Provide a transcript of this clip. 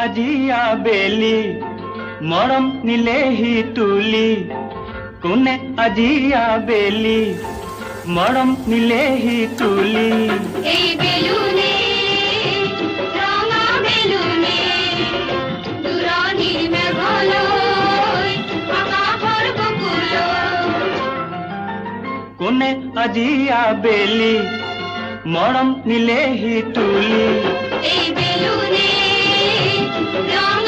আজিয়া বেলি মৰম নিলেহি তুলি কোনে আজিয়া বেলি মৰম নিলেহি তুলি এই বেলুনে ৰঙা বেলুনে দূৰণিৰ মেঘলৈ আকাশৰ বুকুলৈ কোনে আজিয়া বেলি মৰম নিলেহি তুলি এই বেলুনে ৰঙা